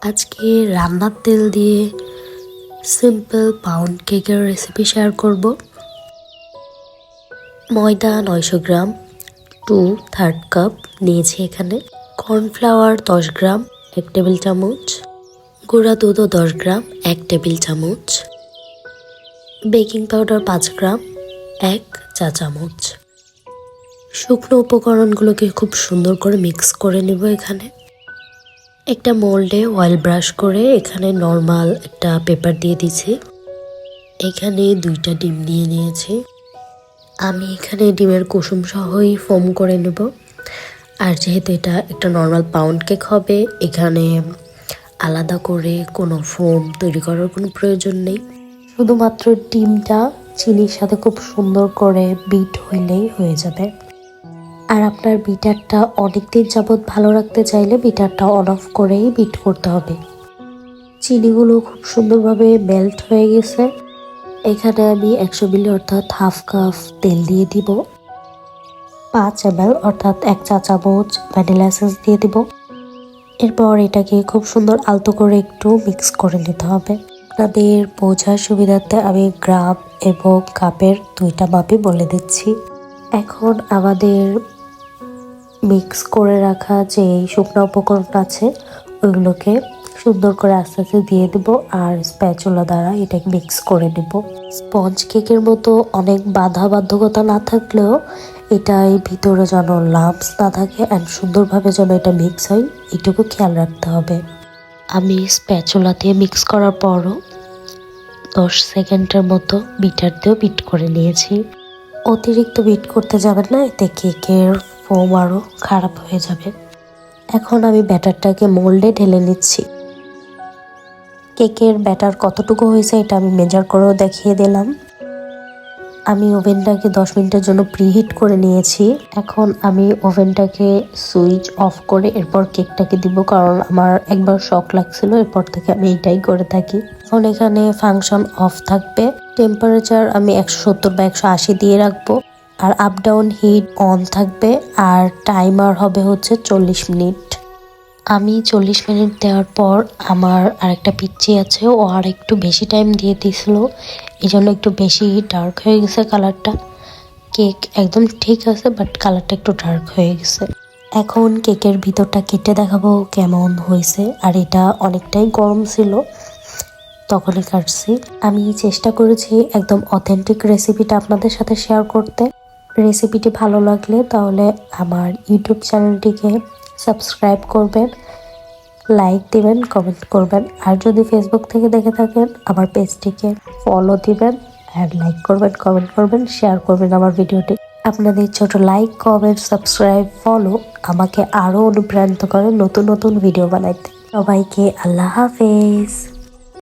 আজকে রান্নার তেল দিয়ে সিম্পল পাউন্ড কেকের রেসিপি শেয়ার করব। ময়দা 900 গ্রাম 2/3 কাপ নিয়েছি এখানে। কর্নফ্লাওয়ার 10 গ্রাম 1 টেবিল চামচ, গুঁড়া দুধও 10 গ্রাম 1 টেবিল চামচ, বেকিং পাউডার 5 গ্রাম 1 চা চামচ। শুকনো উপকরণগুলোকে খুব সুন্দর করে মিক্স করে নেব। এখানে একটা মোল্ডে অয়েল ব্রাশ করে এখানে নর্মাল একটা পেপার দিয়ে দিয়েছি। এখানে 2টা ডিম দিয়ে নিয়েছি। আমি এখানে ডিমের কুসুম সহই ফোম করে নেব। আর যেহেতু এটা একটা নর্মাল পাউন্ড কেক হবে, এখানে আলাদা করে কোনো ফোম তৈরি করার কোনো প্রয়োজন নেই। শুধুমাত্র ডিমটা চিনির সাথে খুব সুন্দর করে বিট হইলেই হয়ে যাবে। আর আপনার বিটারটা অনেকদিন যাবৎ ভালো রাখতে চাইলে বিটারটা অন অফ করেই বিট করতে হবে। চিনিগুলো খুব সুন্দরভাবে মেল্ট হয়ে গেছে। এখানে আমি 100 মিলি অর্থাৎ হাফ কাপ তেল দিয়ে দিব। 5 ml অর্থাৎ 1 চা চামচ ভ্যানিলা এসেন্স দিয়ে দিব। এরপর এটাকে খুব সুন্দর আলতো করে একটু মিক্স করে নিতে হবে। আপনাদের বোঝার সুবিধার্থে আমি গ্রাম এবং কাপের 2টা মাপই বলে দিচ্ছি। এখন আমাদের মিক্স করে রাখা যে শুকনো উপকরণ আছে ওইগুলোকে সুন্দর করে আস্তে আস্তে দিয়ে দেব আর স্প্যাচুলা দ্বারা এটাকে মিক্স করে নেব। স্পঞ্জ কেকের মতো অনেক বাধ্যকতা না থাকলেও এটাই ভিতরে যেন লাম্পস না থাকে অ্যান্ড সুন্দরভাবে যেন এটা মিক্স হয় এটুকু খেয়াল রাখতে হবে। আমি স্প্যাচুলা দিয়ে মিক্স করার পরও 10 সেকেন্ডের মতো বিটার দিয়েও বিট করে নিয়েছি। অতিরিক্ত বিট করতে যাবেন না, এতে কেকের ফোম আরও খারাপ হয়ে যাবে। এখন আমি ব্যাটারটাকে মোল্ডে ঢেলে নিচ্ছি। কেকের ব্যাটার কতটুকু হয়েছে এটা আমি মেজার করেও দেখিয়ে দিলাম। আমি ওভেনটাকে 10 মিনিটের জন্য প্রিহিট করে নিয়েছি। এখন আমি ওভেনটাকে সুইচ অফ করে এরপর কেকটাকে দিব, কারণ আমার একবার শক লাগছিল, এরপর থেকে আমি এইটাই করে থাকি। এখন এখানে ফাংশন অফ থাকবে। টেম্পারেচার আমি 170 বা 180 দিয়ে রাখবো আর আপ ডাউন হিট অন থাকবে। আর টাইমার হবে হচ্ছে 40 মিনিট। আমি 40 মিনিট দেওয়ার পর আমার আরেকটা পিচ্চি আছে, ও আর একটু বেশি টাইম দিয়ে দিয়েছিল, এই জন্য একটু বেশি ডার্ক হয়ে গেছে কালারটা। কেক একদম ঠিক আছে, বাট কালারটা একটু ডার্ক হয়ে গেছে। এখন কেকের ভিতরটা কেটে দেখাবো কেমন হয়েছে। আর এটা অনেকটাই গরম ছিল তখনই কাটছি। আমি চেষ্টা করেছি একদম অথেন্টিক রেসিপিটা আপনাদের সাথে শেয়ার করতে। রেসিপিটি ভালো লাগলে তাহলে আমার ইউটিউব চ্যানেলটিকে সাবস্ক্রাইব করবেন, লাইক দিবেন, কমেন্ট করবেন। আর যদি ফেসবুক থেকে দেখে থাকেন আমার পেজটিকে ফলো দিবেন আর লাইক করবেন, কমেন্ট করবেন, শেয়ার করবেন আমার ভিডিওটি। আপনাদের ছোট লাইক, কমেন্ট, সাবস্ক্রাইব, ফলো আমাকে আরও অনুপ্রাণিত করে নতুন নতুন ভিডিও বানাইতে। সবাইকে আল্লাহ হাফেজ।